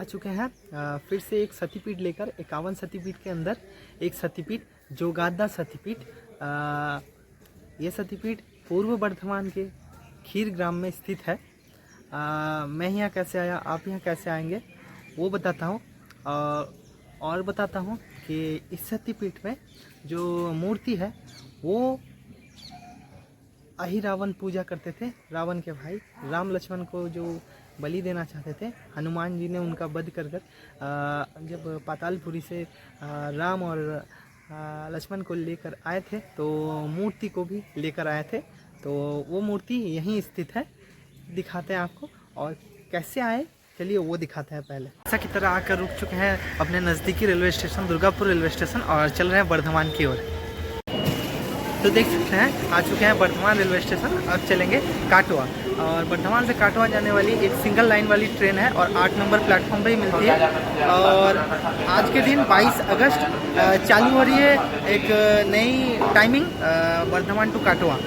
चुके हैं फिर से एक सतीपीठ लेकर। 51 सतीपीठ के अंदर एक सतीपीठ जोगादा सतीपीठ। ये सतीपीठ पूर्व बर्धमान के खीर ग्राम में स्थित है। मैं यहाँ कैसे आया, आप यहाँ कैसे आएंगे वो बताता हूँ। और बताता हूँ कि इस सतीपीठ में जो मूर्ति है वो अहिरावण पूजा करते थे। रावण के भाई राम लक्ष्मण को जो बलि देना चाहते थे, हनुमान जी ने उनका वध कर जब पातालपुरी से राम और लक्ष्मण को लेकर आए थे तो मूर्ति को भी लेकर आए थे। तो वो मूर्ति यहीं स्थित है, दिखाते हैं आपको। और कैसे आए चलिए वो दिखाते हैं। पहले ऐसा की तरह आकर रुक चुके हैं अपने नज़दीकी railway station Durgapur railway station और चल रहे हैं बर्धमान की ओर। तो देख सकते हैं आ चुके हैं बर्धमान रेलवे स्टेशन। अब चलेंगे काटवा। और बर्धमान से काटवा जाने वाली एक सिंगल लाइन वाली ट्रेन है और 8 नंबर प्लेटफॉर्म पे ही मिलती है। और आज के दिन 22 अगस्त चालू हो रही है एक नई टाइमिंग बर्धमान टू काटवा।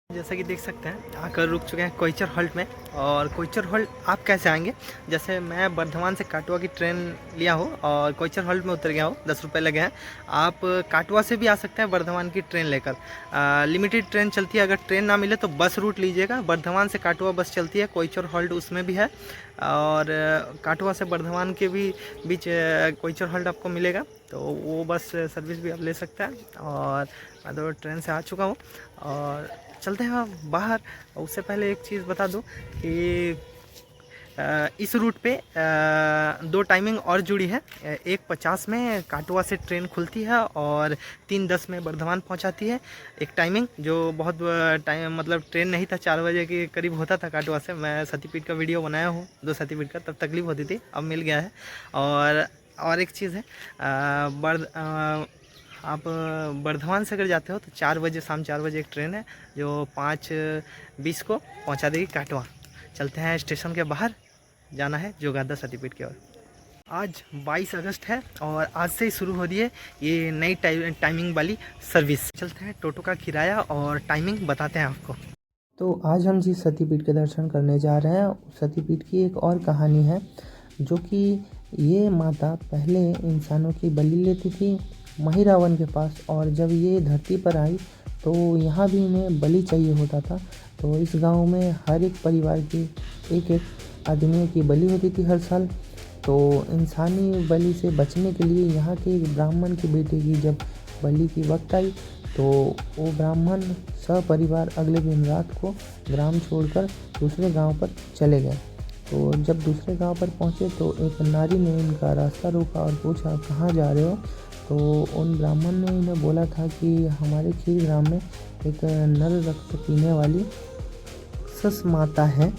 जैसा कि देख सकते हैं आकर रुक चुके हैं कोइचर हॉल्ट में। और कोइचर हॉल्ट आप कैसे आएंगे, जैसे मैं बर्धमान से काटवा की ट्रेन लिया हो और कोइचर हॉल्ट में उतर गया हो, 10 रुपये लगे हैं। आप काटवा से भी आ सकते हैं बर्धमान की ट्रेन लेकर। लिमिटेड ट्रेन चलती है, अगर ट्रेन ना मिले तो बस रूट लीजिएगा। बर्धमान से काटवा बस चलती है, कोइचर हॉल्ट उसमें भी है। और काटवा से बर्धमान के भी बीच कोइचर हॉल्ट आपको मिलेगा, तो वो बस सर्विस भी आप ले सकते हैं। और मैं तो ट्रेन से आ चुका हूँ और चलते हैं बाहर। उससे पहले एक चीज़ बता दूं कि इस रूट पे 2 टाइमिंग और जुड़ी है। 1:50 में काटवा से ट्रेन खुलती है और 3:10 में बर्धमान पहुंचाती है। एक टाइमिंग जो बहुत टाइम मतलब ट्रेन नहीं था, 4 बजे के करीब होता था काटवा से। मैं सतीपीठ का वीडियो बनाया हूँ 2 सतीपीठ का, तब तकलीफ होती थी, अब मिल गया है। और एक चीज़ है, आप बर्धमान से अगर जाते हो तो 4 बजे, शाम 4 बजे एक ट्रेन है जो 5:20 को पहुंचा देगी काटवा। चलते हैं स्टेशन के बाहर, जाना है जोगादा सतीपीठ की ओर। आज 22 अगस्त है और आज से ही शुरू हो रही है ये नई टाइमिंग वाली सर्विस। चलते हैं टोटो का किराया और टाइमिंग बताते हैं आपको। तो आज हम जिस सतीपीठ के दर्शन करने जा रहे हैं, सतीपीठ की एक और कहानी है, जो कि ये माता पहले इंसानों की बलि लेती थी महिरावण के पास। और जब ये धरती पर आई तो यहाँ भी इन्हें बलि चाहिए होता था। तो इस गांव में हर एक परिवार की एक आदमियों की बलि होती थी हर साल। तो इंसानी बलि से बचने के लिए यहाँ के ब्राह्मण की बेटे की जब बलि की वक्त आई तो वो ब्राह्मण सपरिवार अगले दिन रात को ग्राम छोड़कर दूसरे गांव पर चले गए। तो जब दूसरे गांव पर पहुँचे तो एक नारी ने इनका रास्ता रोका और पूछा कहाँ जा रहे हो। तो उन ब्राह्मण ने इन्हें बोला था कि हमारे खीर ग्राम में एक नर रक्त पीने वाली सस माता है,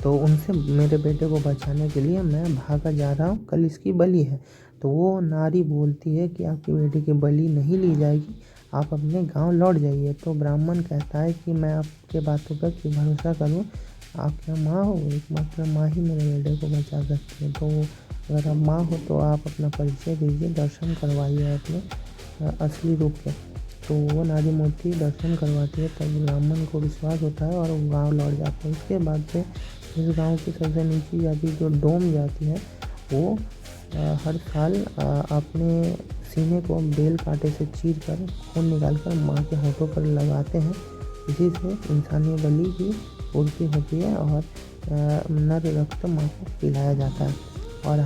तो उनसे मेरे बेटे को बचाने के लिए मैं भागा जा रहा हूँ, कल इसकी बलि है। तो वो नारी बोलती है कि आपके बेटे की बलि नहीं ली जाएगी, आप अपने गांव लौट जाइए। तो ब्राह्मण कहता है कि मैं आपके बातों पर क्यों भरोसा करूँ, आप क्या माँ हो, एकमात्र माँ ही मेरे बेटे को बचा सकती है। तो अगर आप माँ हो तो आप अपना परिचय दीजिए, दर्शन करवाइए अपने असली रूप के। तो वो नारी मूर्ति दर्शन करवाती है, तब ब्राह्मण को विश्वास होता है और वो गांव लौट जाता है। उसके बाद से इस गांव की सबसे नीची जाति जो डोम जाती है वो हर साल अपने सीने को बेल कांटे से चीर कर खून निकाल कर माँ के होठों पर लगाते हैं। इसी से इंसानी बलि की पूर्ति होती है और नर रक्त माँ को पिलाया जाता है। और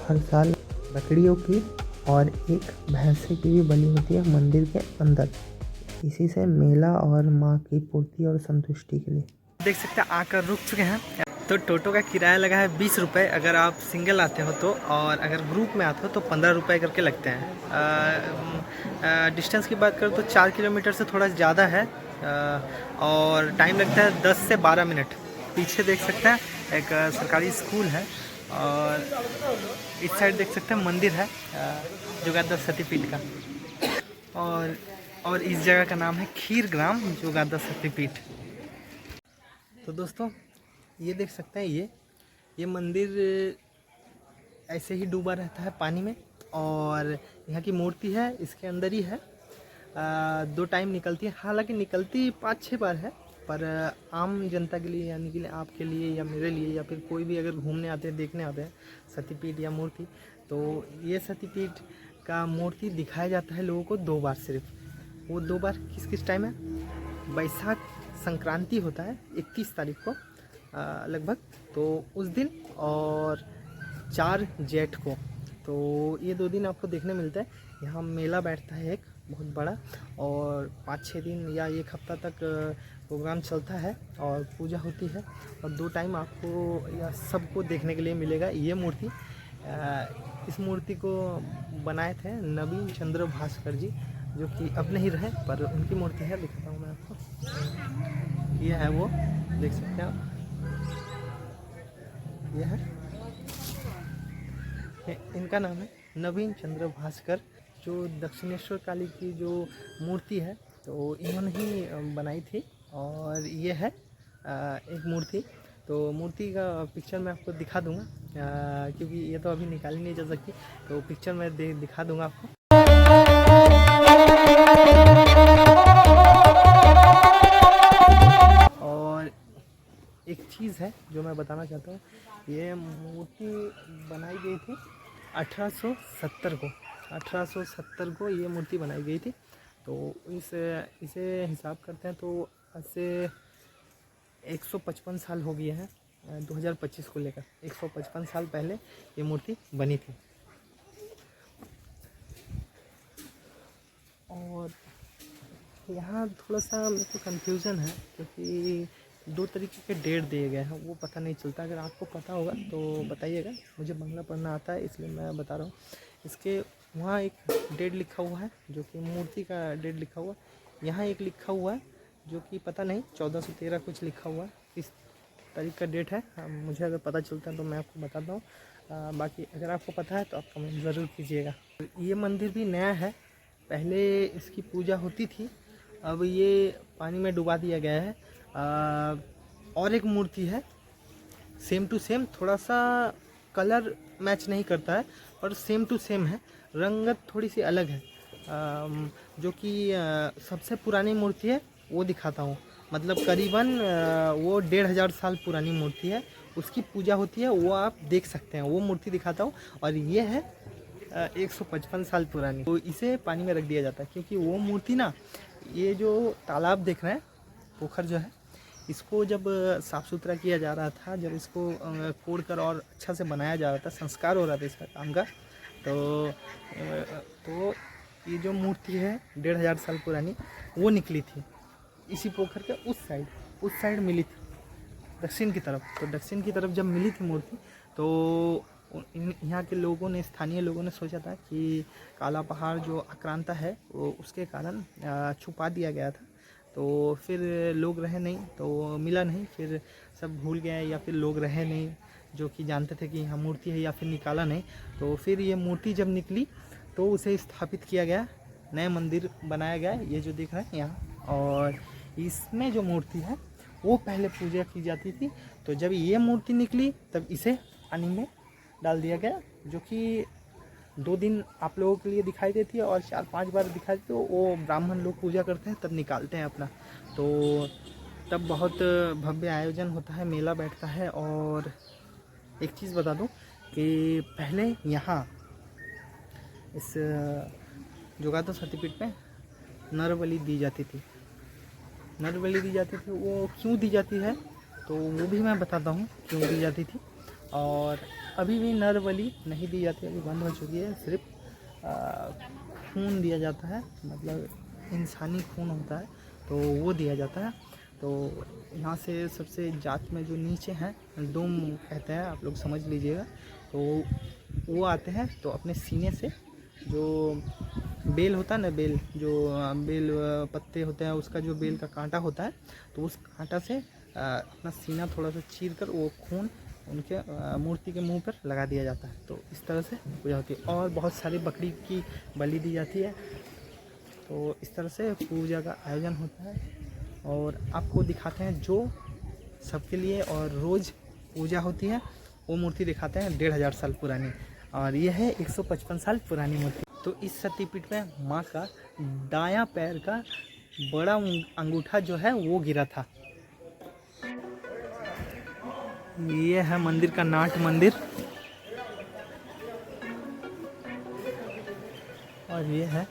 हर साल बकरियों की और एक भैंसे की भी बलि होती है मंदिर के अंदर। इसी से मेला और माँ की पूर्ति और संतुष्टि के लिए। देख सकते हैं आकर रुक चुके हैं तो टोटो का किराया लगा है 20 रुपये अगर आप सिंगल आते हो तो, और अगर ग्रुप में आते हो तो 15 रुपये करके लगते हैं। डिस्टेंस की बात करूँ तो 4 किलोमीटर से थोड़ा ज़्यादा है, और टाइम लगता है 10 से 12 मिनट। पीछे देख सकते हैं एक सरकारी स्कूल है, और इस साइड देख सकते हैं मंदिर है जोगादा सतीपीठ का, और इस जगह का नाम है खीर ग्राम जोगादा सतीपीठ। तो दोस्तों ये देख सकते हैं, ये मंदिर ऐसे ही डूबा रहता है पानी में, और यहाँ की मूर्ति है इसके अंदर ही है। 2 टाइम निकलती है, हालांकि निकलती 5-6 बार है, पर आम जनता के लिए, यानी कि आपके लिए या मेरे लिए या फिर कोई भी अगर घूमने आते हैं, देखने आते हैं सतीपीठ या मूर्ति, तो ये सतीपीठ का मूर्ति दिखाया जाता है लोगों को 2 बार सिर्फ। वो 2 बार किस किस टाइम है? बैसाख संक्रांति होता है 31 तारीख को लगभग, तो उस दिन, और 4 जेठ को। तो ये 2 दिन आपको देखने मिलता है। यहाँ मेला बैठता है एक बहुत बड़ा, और 5-6 दिन या 1 हफ्ता तक प्रोग्राम चलता है और पूजा होती है, और 2 टाइम आपको या सबको देखने के लिए मिलेगा ये मूर्ति। इस मूर्ति को बनाए थे नवीन चंद्र भास्कर जी, जो कि अब नहीं रहे, पर उनकी मूर्ति है। दिखाता हूँ मैं आपको, ये है वो, देख सकते हैं आप, ये है, इनका नाम है नवीन चंद्र भास्कर। जो दक्षिणेश्वर काली की जो मूर्ति है तो इन्होंने ही बनाई थी, और ये है एक मूर्ति। तो मूर्ति का पिक्चर मैं आपको दिखा दूंगा, क्योंकि ये तो अभी निकाली नहीं जा सकती, तो पिक्चर मैं दिखा दूंगा आपको। और एक चीज़ है जो मैं बताना चाहता हूँ, ये मूर्ति बनाई गई थी 1870 को ये मूर्ति बनाई गई थी। तो इसे हिसाब करते हैं तो ऐसे 155 साल हो गए हैं, 2025 को लेकर 155 साल पहले ये मूर्ति बनी थी। और यहाँ थोड़ा सा मेरे को कन्फ्यूज़न है, क्योंकि 2 तरीके के डेट दिए गए हैं, वो पता नहीं चलता। अगर आपको पता होगा तो बताइएगा। मुझे बांग्ला पढ़ना आता है, इसलिए मैं बता रहा हूँ। इसके वहाँ एक डेट लिखा हुआ है जो कि मूर्ति का डेट लिखा हुआ है। यहाँ एक लिखा हुआ है जो कि पता नहीं 1413 कुछ लिखा हुआ है, इस तारीख का डेट है। मुझे अगर पता चलता है तो मैं आपको बताता हूँ। बाकी अगर आपको पता है तो आप कमेंट ज़रूर कीजिएगा। ये मंदिर भी नया है, पहले इसकी पूजा होती थी, अब ये पानी में डुबा दिया गया है। और एक मूर्ति है सेम टू सेम, थोड़ा सा कलर मैच नहीं करता है पर सेम टू सेम है, रंगत थोड़ी सी अलग है। जो कि सबसे पुरानी मूर्ति है वो दिखाता हूँ, मतलब करीबन वो 1500 साल पुरानी मूर्ति है, उसकी पूजा होती है, वो आप देख सकते हैं। वो मूर्ति दिखाता हूँ। और ये है 155 साल पुरानी, तो इसे पानी में रख दिया जाता है, क्योंकि वो मूर्ति ना, ये जो तालाब देख रहे हैं, पोखर जो है, इसको जब साफ़ सुथरा किया जा रहा था, जब इसको कोड़ कर और अच्छा से बनाया जा रहा था, संस्कार हो रहा था इसका काम का, तो ये जो मूर्ति है 1500 साल पुरानी, वो निकली थी इसी पोखर के उस साइड मिली थी, दक्षिण की तरफ। तो दक्षिण की तरफ जब मिली थी मूर्ति, तो यहाँ के लोगों ने, स्थानीय लोगों ने सोचा था कि काला पहाड़ जो आक्रांता है वो उसके कारण छुपा दिया गया था। तो फिर लोग रहे नहीं, तो मिला नहीं, फिर सब भूल गए, या फिर लोग रहे नहीं जो कि जानते थे कि यहाँ मूर्ति है, या फिर निकाला नहीं। तो फिर ये मूर्ति जब निकली तो उसे स्थापित किया गया, नया मंदिर बनाया गया, ये जो दिख रहा है यहाँ। और इसमें जो मूर्ति है वो पहले पूजा की जाती थी। तो जब ये मूर्ति निकली तब इसे पानी में डाल दिया गया, जो कि 2 दिन आप लोगों के लिए दिखाई देती है, और 4-5 बार दिखाई देती है। वो ब्राह्मण लोग पूजा करते हैं तब निकालते हैं अपना, तो तब बहुत भव्य आयोजन होता है, मेला बैठता है। और एक चीज़ बता दूं कि पहले यहाँ इस जोगादा सतीपीठ में नर बलि दी जाती थी। वो क्यों दी जाती है तो वो भी मैं बताता हूँ क्यों दी जाती थी। और अभी भी नर बलि नहीं दी जाती, अभी बंद हो चुकी है। सिर्फ खून दिया जाता है, मतलब इंसानी खून होता है तो वो दिया जाता है। तो यहाँ से सबसे जात में जो नीचे हैं, डोम कहते हैं, आप लोग समझ लीजिएगा। तो वो आते हैं, तो अपने सीने से जो बेल होता है ना, बेल जो बेल पत्ते होते हैं, उसका जो बेल का कांटा होता है, तो उस कांटा से अपना सीना थोड़ा सा चीर कर वो खून उनके मूर्ति के मुंह पर लगा दिया जाता है। तो इस तरह से पूजा होती है। और बहुत सारी बकरी की बलि दी जाती है। तो इस तरह से पूजा का आयोजन होता है। और आपको दिखाते हैं जो सबके लिए और रोज़ पूजा होती है, वो मूर्ति दिखाते हैं 1500 साल पुरानी। और यह है 155 साल पुरानी मूर्ति। तो इस शक्तिपीठ में माँ का दायां पैर का बड़ा अंगूठा जो है वो गिरा था। ये है मंदिर का नाट मंदिर। और ये है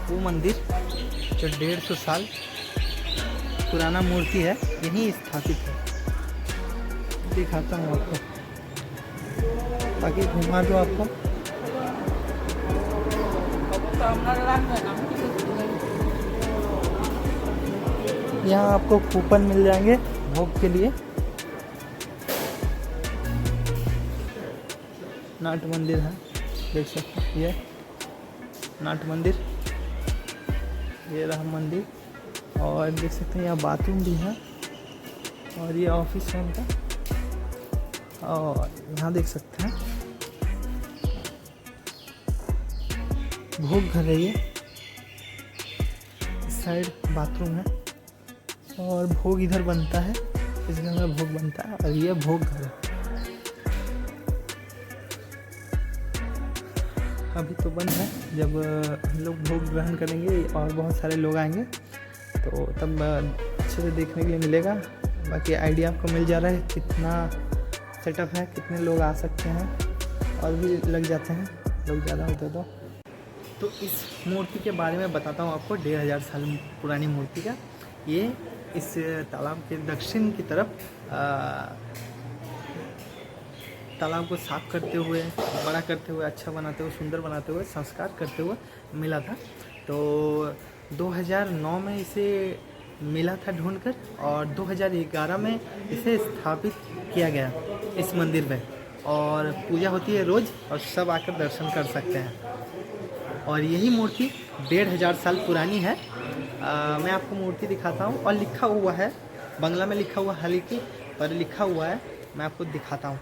वो मंदिर जो 150 साल पुराना मूर्ति है, यहीं स्थापित है। दिखाता हूँ आपको, बाकी घुमा दो आपको। यहाँ आपको कूपन मिल जाएंगे भोग के लिए। नाट मंदिर है, देख सकते हैं, ये नाट मंदिर, ये रहा मंदिर। और देख सकते हैं यहाँ बाथरूम भी है। और ये ऑफिस है उनका। और यहाँ देख सकते हैं भोग घर है ये। इस साइड बाथरूम है और भोग इधर बनता है, इस घर में भोग बनता है। और ये भोग घर है। अभी तो बंद है, जब हम लोग भोग ग्रहण करेंगे और बहुत सारे लोग आएंगे तो तब अच्छे से देखने के लिए मिलेगा। बाकी आइडिया आपको मिल जा रहा है कितना सेटअप है, कितने लोग आ सकते हैं। और भी लग जाते हैं लोग ज़्यादा होते तो इस मूर्ति के बारे में बताता हूँ आपको। 1500 साल पुरानी मूर्ति का ये इस तालाब के दक्षिण की तरफ तालाब को साफ करते हुए, बड़ा करते हुए, अच्छा बनाते हुए, सुंदर बनाते हुए, संस्कार करते हुए मिला था। तो 2009 में इसे मिला था ढूंढकर। और 2011 में इसे स्थापित किया गया इस मंदिर में। और पूजा होती है रोज़ और सब आकर दर्शन कर सकते हैं। और यही मूर्ति 1500 साल पुरानी है। मैं आपको मूर्ति दिखाता हूँ। और लिखा हुआ है, बांग्ला में लिखा हुआ, हालांकि पर लिखा हुआ है, मैं आपको दिखाता हूँ।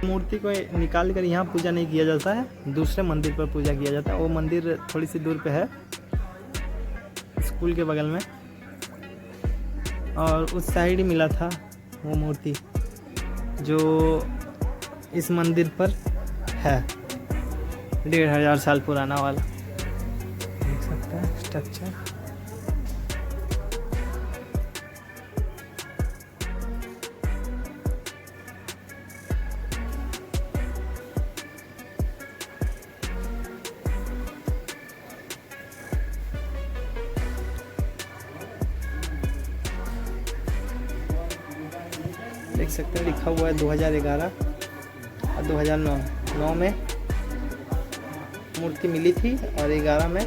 मूर्ति को निकाल कर यहाँ पूजा नहीं किया जाता है, दूसरे मंदिर पर पूजा किया जाता है। वो मंदिर थोड़ी सी दूर पे है, स्कूल के बगल में। और उस साइड ही मिला था वो मूर्ति जो इस मंदिर पर है, 1500 साल पुराना वाला। देख सकते हैं स्ट्रक्चर। देख सकते हैं लिखा हुआ है 2011 और 2009 में मूर्ति मिली थी और 11 में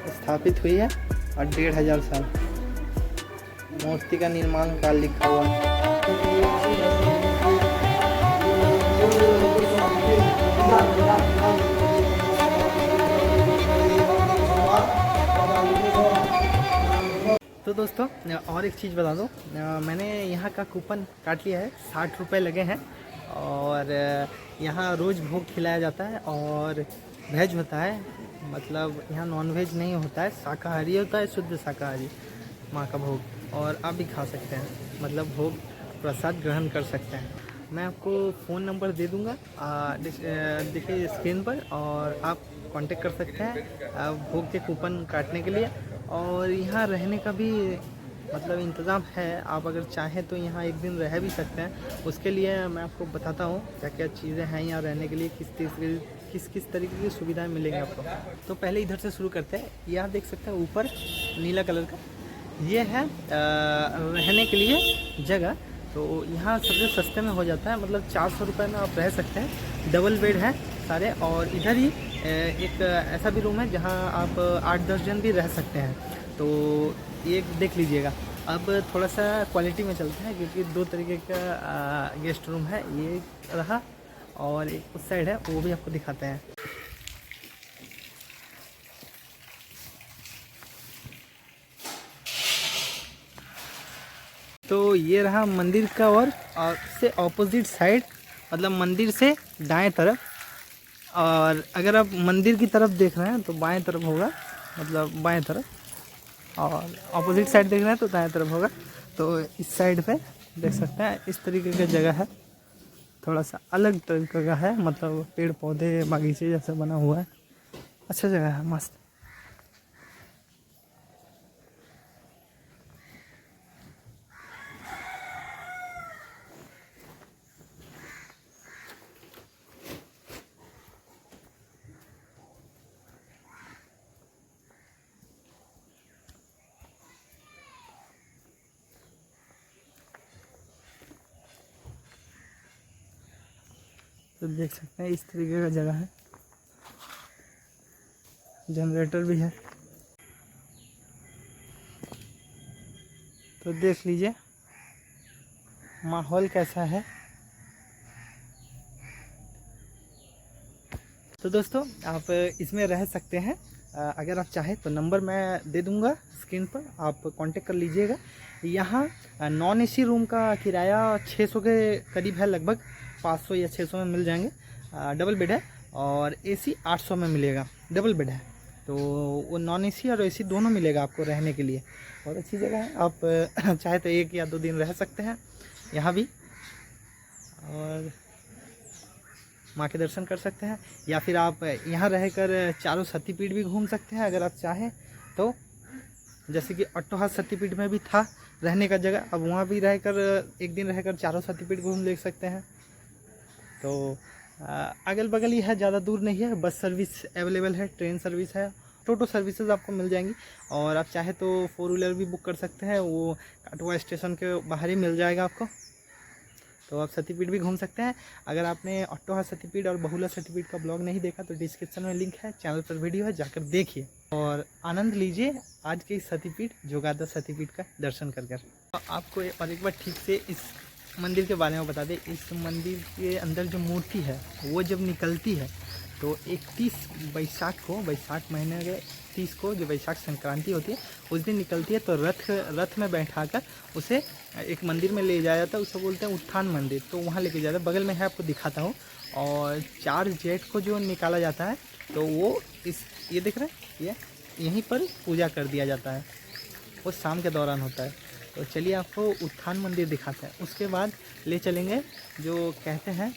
स्थापित हुई है। और 1500 साल मूर्ति का निर्माण काल लिखा हुआ है। तो दोस्तों और एक चीज़ बता दो, मैंने यहाँ का कूपन काट लिया है, 60 रुपये लगे हैं। और यहाँ रोज़ भोग खिलाया जाता है और वेज होता है, मतलब यहाँ नॉनवेज नहीं होता है, शाकाहारी होता है, शुद्ध शाकाहारी माँ का भोग। और आप भी खा सकते हैं, मतलब भोग प्रसाद ग्रहण कर सकते हैं। मैं आपको फ़ोन नंबर दे दूँगा देखिए स्क्रीन पर, और आप कांटेक्ट कर सकते हैं भोग के कूपन काटने के लिए। और यहाँ रहने का भी मतलब इंतज़ाम है, आप अगर चाहें तो यहाँ एक दिन रह भी सकते हैं। उसके लिए मैं आपको बताता हूँ क्या क्या चीज़ें हैं यहाँ रहने के लिए, किस किस तरीके की सुविधाएं मिलेंगी आपको। तो पहले इधर से शुरू करते हैं। ये आप देख सकते हैं ऊपर नीला कलर का, ये है रहने के लिए जगह। तो यहाँ सबसे सस्ते में हो जाता है, मतलब 400 रुपये में आप रह सकते हैं। डबल बेड है सारे, और इधर ही एक ऐसा भी रूम है जहाँ आप 8-10 जन भी रह सकते हैं। तो ये देख लीजिएगा। अब थोड़ा सा क्वालिटी में चलते हैं, क्योंकि 2 तरीके का गेस्ट रूम है, ये रहा और एक उस साइड है, वो भी आपको दिखाते हैं। तो ये रहा मंदिर का, और से ऑपोजिट साइड, मतलब मंदिर से दाएं तरफ। और अगर आप मंदिर की तरफ देख रहे हैं तो बाएं तरफ होगा, मतलब बाएं तरफ। और ऑपोजिट साइड देख रहे हैं तो दाएं तरफ होगा। तो इस साइड पे देख सकते हैं इस तरीके का जगह है, थोड़ा सा अलग तरीके का है, मतलब पेड़ पौधे बागीचे जैसा बना हुआ है। अच्छा जगह है, मस्त। तो देख सकते हैं इस तरीके का जगह है, जनरेटर भी है। तो देख लीजिए माहौल कैसा है। तो दोस्तों आप इसमें रह सकते हैं। अगर आप चाहें तो नंबर मैं दे दूंगा स्क्रीन पर, आप कांटेक्ट कर लीजिएगा। यहाँ नॉन एसी रूम का किराया 600 के करीब है, लगभग 500 या 600 में मिल जाएंगे। डबल बेड है, और एसी 800 में मिलेगा, डबल बेड है। तो वो नॉन एसी और एसी दोनों मिलेगा आपको रहने के लिए। बहुत अच्छी जगह है, आप चाहे तो 1 या 2 दिन रह सकते हैं यहाँ भी, और माँ के दर्शन कर सकते हैं। या फिर आप यहाँ रहकर चारों शक्तिपीठ भी घूम सकते हैं अगर आप चाहें तो। जैसे कि अट्टोहार शक्तिपीठ में भी था रहने का जगह, अब वहाँ भी रहकर एक दिन रहकर चारों शक्तिपीठ घूम ले सकते हैं। तो अगल बगल ही है, ज़्यादा दूर नहीं है। बस सर्विस अवेलेबल है, ट्रेन सर्विस है, टोटो सर्विसेज आपको मिल जाएंगी। और आप चाहे तो 4 व्हीलर भी बुक कर सकते हैं, वो काटवा स्टेशन के बाहर ही मिल जाएगा आपको। तो आप सतीपीठ भी घूम सकते हैं। अगर आपने अट्टोहार सतीपीठ और बहुला सतीपीठ का ब्लॉग नहीं देखा तो डिस्क्रिप्शन में लिंक है, चैनल पर वीडियो है, जाकर देखिए और आनंद लीजिए आज के इस सतीपीठ जोगादा सतीपीठ का दर्शन कर कर। आपको और एक बार ठीक से इस मंदिर के बारे में बता दें। इस मंदिर के अंदर जो मूर्ति है वो जब निकलती है तो 31 बैसाख को, बैसाख महीने के 30 को जो बैसाख संक्रांति होती है उस दिन निकलती है। तो रथ में बैठाकर उसे एक मंदिर में ले जाया जाता है, उसे बोलते हैं उत्थान मंदिर। तो वहाँ लेके जाता है, बगल में है, आपको दिखाता हूँ। और 4 जेठ को जो निकाला जाता है तो वो ये देख रहे हैं, ये यहीं पर पूजा कर दिया जाता है, वो शाम के दौरान होता है। तो चलिए आपको उत्थान मंदिर दिखाते हैं। उसके बाद ले चलेंगे जो कहते हैं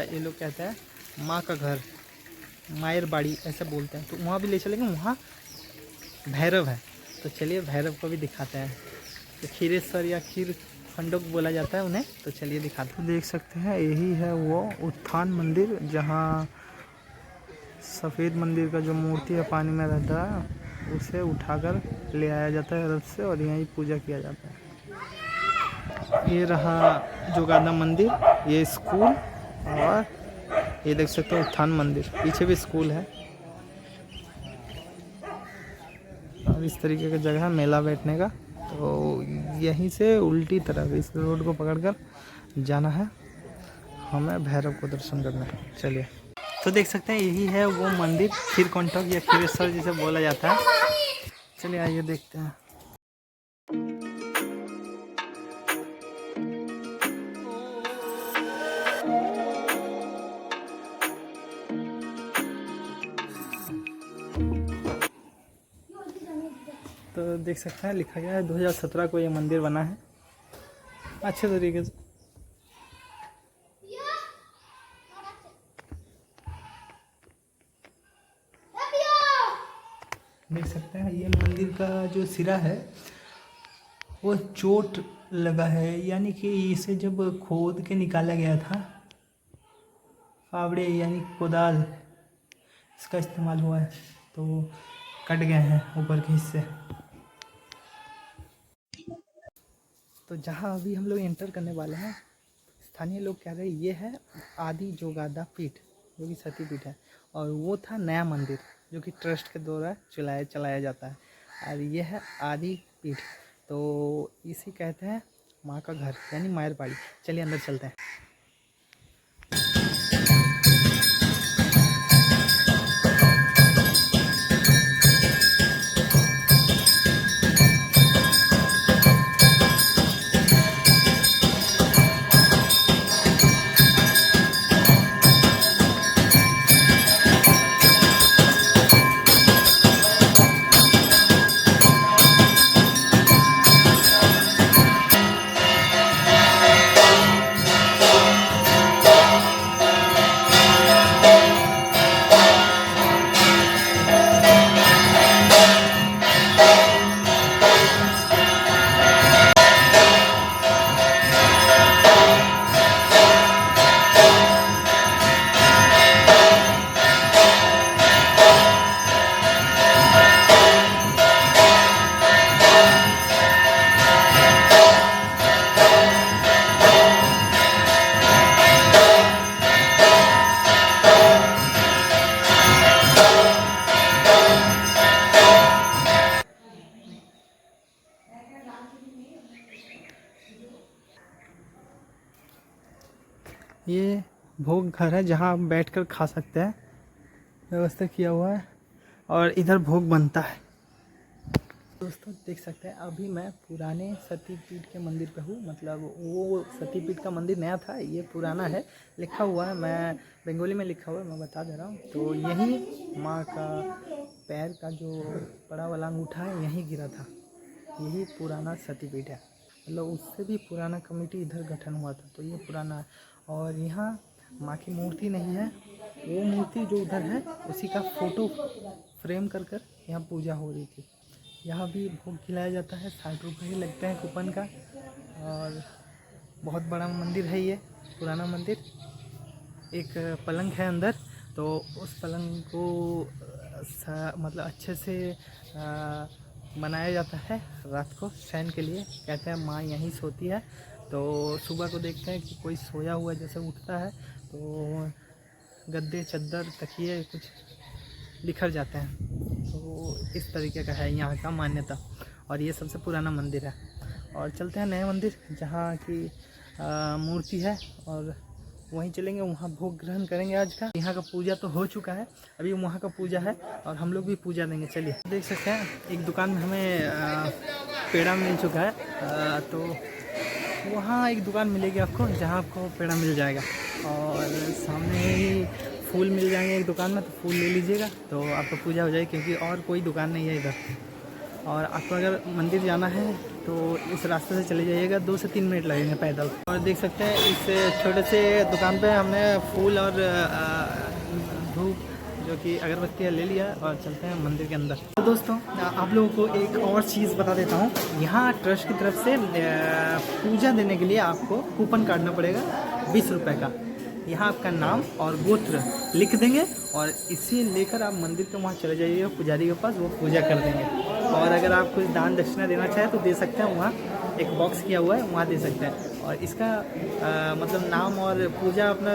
ये लोग कहते हैं माँ का घर, मायर बाड़ी ऐसे बोलते हैं, तो वहाँ भी ले चलेंगे। वहाँ भैरव है, तो चलिए भैरव को भी दिखाते हैं। तो खीरेश्वर या खीर खंडोक बोला जाता है उन्हें, तो चलिए दिखाते हैं। देख सकते हैं यही है वो उत्थान मंदिर, जहाँ सफ़ेद मंदिर का जो मूर्ति है पानी में रहता है उसे उठाकर ले आया जाता है रथ से, और यहीं पूजा किया जाता है। ये रहा जोगादा मंदिर, ये स्कूल, और ये देख सकते हो उत्थान मंदिर, पीछे भी स्कूल है। और इस तरीके का जगह है मेला बैठने का। तो यहीं से उल्टी तरफ इस रोड को पकड़कर जाना है हमें भैरव को दर्शन करना है। चलिए, तो देख सकते हैं यही है वो मंदिर, खीरकंटक या खीरेश्वर जिसे बोला जाता है। चलिए आइए देखते हैं। देख सकते हैं लिखा गया है 2017 को ये मंदिर बना है अच्छे तरीके से। देख सकते हैं ये मंदिर का जो सिरा है वो चोट लगा है, यानी कि इसे जब खोद के निकाला गया था, फावड़े यानी कोदाल इसका इस्तेमाल हुआ है तो कट गए हैं ऊपर के हिस्से। तो जहाँ अभी हम लोग एंटर करने वाले हैं, स्थानीय लोग कह रहे हैं ये है आदि जोगादा पीठ, जो कि सती पीठ है, और वो था नया मंदिर जो कि ट्रस्ट के द्वारा चलाया जाता है, और ये है आदि पीठ। तो इसे कहते हैं माँ का घर यानी मायरपाड़ी। चलिए अंदर चलते हैं। ये भोग घर है जहाँ आप बैठकर खा सकते हैं, व्यवस्था किया हुआ है, और इधर भोग बनता है। दोस्तों देख सकते हैं अभी मैं पुराने सती पीठ के मंदिर पे हूँ, मतलब वो सती पीठ का मंदिर नया था, ये पुराना है, लिखा हुआ है, मैं बंगाली में लिखा हुआ है, मैं बता दे रहा हूँ। तो यही माँ का पैर का जो बड़ा वाला अंगूठा है यहीं गिरा था, यही पुराना सती पीठ है, मतलब उससे भी पुराना कमेटी इधर गठन हुआ था, तो ये पुराना है। और यहाँ माँ की मूर्ति नहीं है, वो मूर्ति जो उधर है उसी का फ़ोटो फ्रेम कर कर यहाँ पूजा हो रही थी। यहाँ भी भोग खिलाया जाता है, 60 रुपये ही लगते हैं कूपन का, और बहुत बड़ा मंदिर है ये, पुराना मंदिर। एक पलंग है अंदर, तो उस पलंग को मतलब अच्छे से बनाया जाता है रात को शयन के लिए, कहते हैं माँ यहीं सोती है। तो सुबह को देखते हैं कि कोई सोया हुआ जैसे उठता है तो गद्दे चद्दर तकिए कुछ बिखर जाते हैं, तो इस तरीके का है यहाँ का मान्यता, और ये सबसे पुराना मंदिर है। और चलते हैं नए मंदिर जहाँ की मूर्ति है, और वहीं चलेंगे, वहाँ भोग ग्रहण करेंगे आज का। यहाँ का पूजा तो हो चुका है, अभी वहाँ का पूजा है और हम लोग भी पूजा देंगे। चलिए देख सकते हैं एक दुकान में हमें पेड़ा मिल चुका है, तो वहाँ एक दुकान मिलेगी आपको जहाँ आपको पेड़ा मिल जाएगा, और सामने ही फूल मिल जाएंगे एक दुकान में, तो फूल ले लीजिएगा तो आपका पूजा हो जाएगी, क्योंकि और कोई दुकान नहीं है इधर। और आपको अगर मंदिर जाना है तो इस रास्ते से चले जाइएगा, 2 से 3 मिनट लगेंगे पैदल। और देख सकते हैं इस छोटे से दुकान पे हमने फूल और धूप जो कि अगरबत्ती ले लिया, और चलते हैं मंदिर के अंदर। तो दोस्तों आप लोगों को एक और चीज़ बता देता हूँ, यहाँ ट्रस्ट की तरफ से पूजा देने के लिए आपको कूपन काटना पड़ेगा 20 रुपये का। यहाँ आपका नाम और गोत्र लिख देंगे, और इसे लेकर आप मंदिर के वहाँ चले जाइएगा पुजारी के पास, वो पूजा कर देंगे। और अगर आप कुछ दान दक्षिणा देना चाहें तो दे सकते हैं, वहाँ एक बॉक्स किया हुआ है, वहाँ दे सकते हैं। और इसका मतलब नाम और पूजा अपना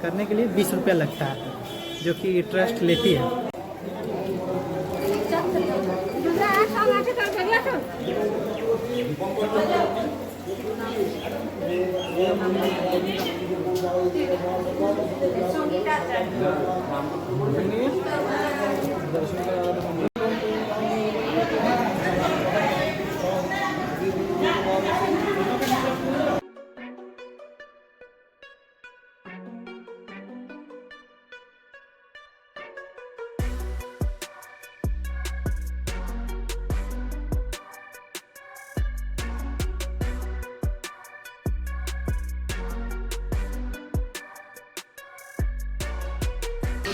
करने के लिए 20 रुपया लगता है, जो कि ट्रस्ट लेती है।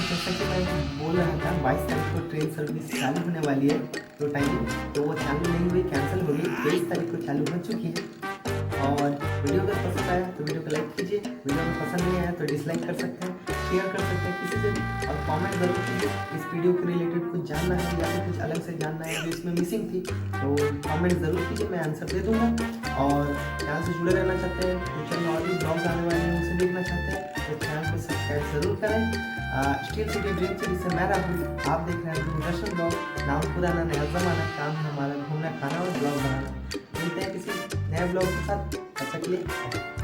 जैसा कि मैं बोल रहा था 22 तारीख को ट्रेन सर्विस चालू होने वाली है दो टाइम, तो वो चालू नहीं हुई, कैंसिल हो गई। 23 तारीख को चालू हो चुकी है। और वीडियो अगर पसंद आया तो वीडियो को लाइक कीजिए, वीडियो में पसंद नहीं आया तो डिसलाइक कर सकते हैं, शेयर कर सकते हैं किसी से भी, और कमेंट जरूर कीजिए इस वीडियो के रिलेटेड कुछ जानना है या फिर कुछ अलग से जानना है जो इसमें मिसिंग थी, तो कमेंट ज़रूर कीजिए, मैं आंसर दे दूँगा। और चैनल से जुड़े रहना चाहते हैं, फ्यूचर में और भी ब्लॉग्स आने वाले हैं उसे देखना चाहते हैं तो चैनल को सब्सक्राइब जरूर करें। स्टील सिटी ड्रीम सिटी से मैं राहुल, आप देख रहे हैं दूरदर्शन ब्लॉग। नाम पुराना नया जमाना, काम है हमारा घूमना, खाना और ब्लॉग बनाना। मिलते हैं किसी नए ब्लॉग के साथ, तब तक के लिए।